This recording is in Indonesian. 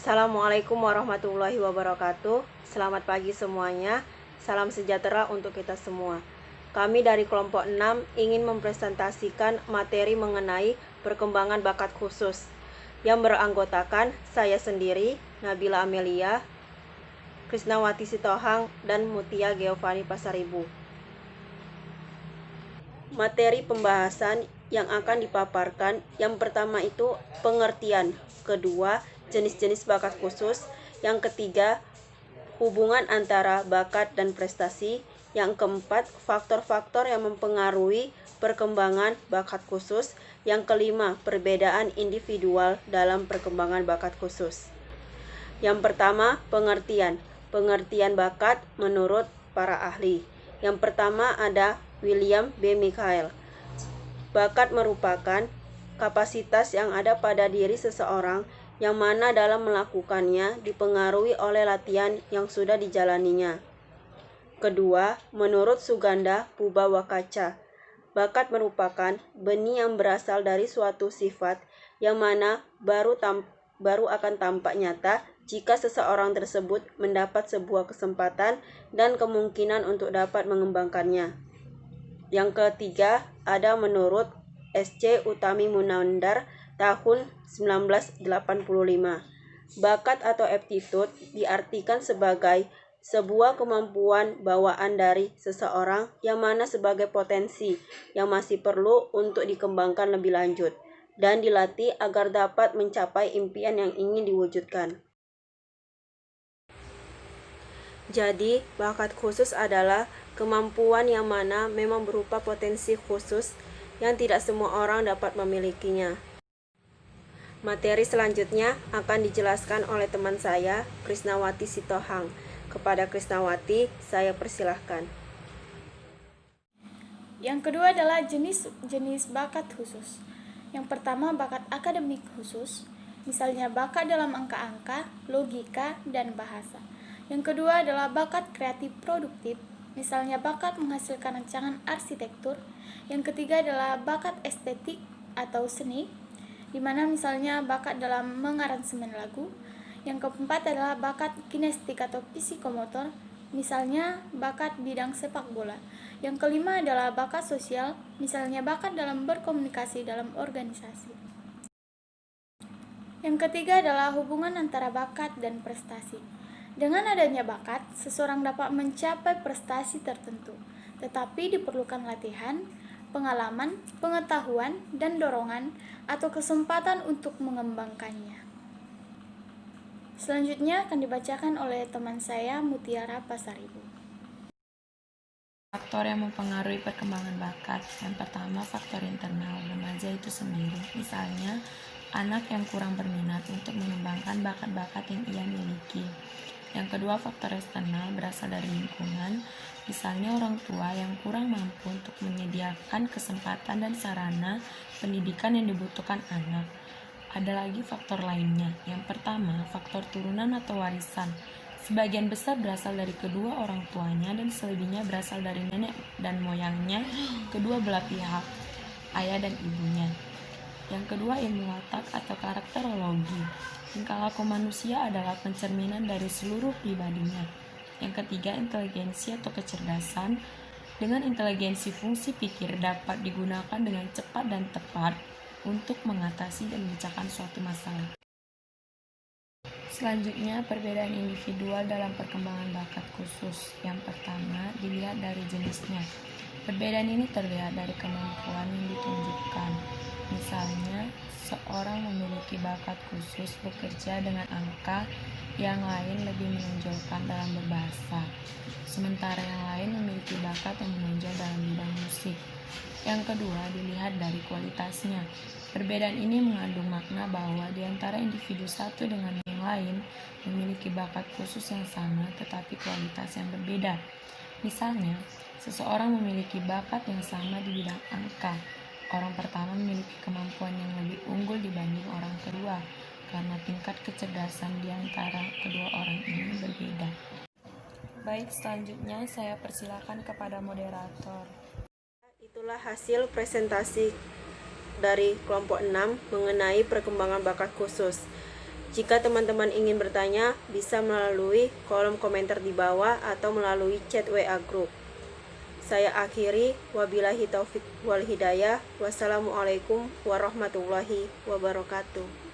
Assalamualaikum warahmatullahi wabarakatuh. Selamat pagi semuanya. Salam sejahtera untuk kita semua. Kami dari kelompok 6 ingin mempresentasikan materi mengenai perkembangan bakat khusus yang beranggotakan saya sendiri, Nabila Amelia, Krisnawati Sitohang, dan Mutia Geovani Pasaribu. Materi pembahasan yang akan dipaparkan yang pertama itu pengertian, kedua jenis-jenis bakat khusus, yang ketiga hubungan antara bakat dan prestasi, yang keempat faktor-faktor yang mempengaruhi perkembangan bakat khusus, yang kelima perbedaan individual dalam perkembangan bakat khusus. Yang pertama, pengertian bakat menurut para ahli. Yang pertama ada William B. Michael. Bakat merupakan kapasitas yang ada pada diri seseorang yang mana dalam melakukannya dipengaruhi oleh latihan yang sudah dijalaninya. Kedua, menurut Suganda Purbawakaca, bakat merupakan benih yang berasal dari suatu sifat yang mana baru akan tampak nyata jika seseorang tersebut mendapat sebuah kesempatan dan kemungkinan untuk dapat mengembangkannya. Yang ketiga, ada menurut S.C. Utami Munandar tahun 1985. Bakat atau aptitude diartikan sebagai sebuah kemampuan bawaan dari seseorang yang mana sebagai potensi yang masih perlu untuk dikembangkan lebih lanjut dan dilatih agar dapat mencapai impian yang ingin diwujudkan. Jadi, bakat khusus adalah kemampuan yang mana memang berupa potensi khusus yang tidak semua orang dapat memilikinya. Materi selanjutnya akan dijelaskan oleh teman saya, Krisnawati Sitohang. Kepada Krisnawati, saya persilahkan. Yang kedua adalah jenis bakat khusus. Yang pertama, bakat akademik khusus, misalnya bakat dalam angka-angka, logika, dan bahasa. Yang kedua adalah bakat kreatif produktif, misalnya bakat menghasilkan rancangan arsitektur. Yang ketiga adalah bakat estetik atau seni, di mana misalnya bakat dalam mengaransemen lagu. Yang keempat adalah bakat kinestetik atau psikomotor, misalnya bakat bidang sepak bola. Yang kelima adalah bakat sosial, misalnya bakat dalam berkomunikasi dalam organisasi. Yang ketiga adalah hubungan antara bakat dan prestasi. Dengan adanya bakat, seseorang dapat mencapai prestasi tertentu, tetapi diperlukan latihan, pengalaman, pengetahuan, dan dorongan atau kesempatan untuk mengembangkannya. Selanjutnya akan dibacakan oleh teman saya, Mutiara Pasaribu. Faktor yang mempengaruhi perkembangan bakat. Yang pertama, faktor internal remaja itu sendiri. Misalnya, anak yang kurang berminat untuk mengembangkan bakat-bakat yang ia miliki. Yang kedua, faktor eksternal berasal dari lingkungan, misalnya orang tua yang kurang mampu untuk menyediakan kesempatan dan sarana pendidikan yang dibutuhkan anak. Ada lagi faktor lainnya. Yang pertama, faktor turunan atau warisan. Sebagian besar berasal dari kedua orang tuanya dan selebihnya berasal dari nenek dan moyangnya, kedua belah pihak, ayah dan ibunya. Yang kedua, ilmu watak atau karakterologi. Tingkah laku manusia adalah pencerminan dari seluruh pribadinya. Yang ketiga, inteligensi atau kecerdasan. Dengan inteligensi, fungsi pikir dapat digunakan dengan cepat dan tepat untuk mengatasi dan memecahkan suatu masalah. Selanjutnya, perbedaan individual dalam perkembangan bakat khusus. Yang pertama, dilihat dari jenisnya. Perbedaan ini terlihat dari kemampuan yang ditunjukkan. Misalnya, seorang memiliki bakat khusus bekerja dengan angka, yang lain lebih menonjolkan dalam berbahasa. Sementara yang lain memiliki bakat yang menonjol dalam bidang musik. Yang kedua, dilihat dari kualitasnya. Perbedaan ini mengandung makna bahwa di antara individu satu dengan yang lain memiliki bakat khusus yang sama tetapi kualitas yang berbeda. Misalnya, seseorang memiliki bakat yang sama di bidang angka. Orang pertama memiliki kemampuan yang lebih unggul dibanding orang kedua karena tingkat kecerdasan di antara kedua orang ini berbeda. Baik, selanjutnya saya persilakan kepada moderator. Itulah hasil presentasi dari kelompok 6 mengenai perkembangan bakat khusus. Jika teman-teman ingin bertanya, bisa melalui kolom komentar di bawah atau melalui chat WA Group. Saya akhiri, wabillahi taufik wal hidayah. Wassalamualaikum warahmatullahi wabarakatuh.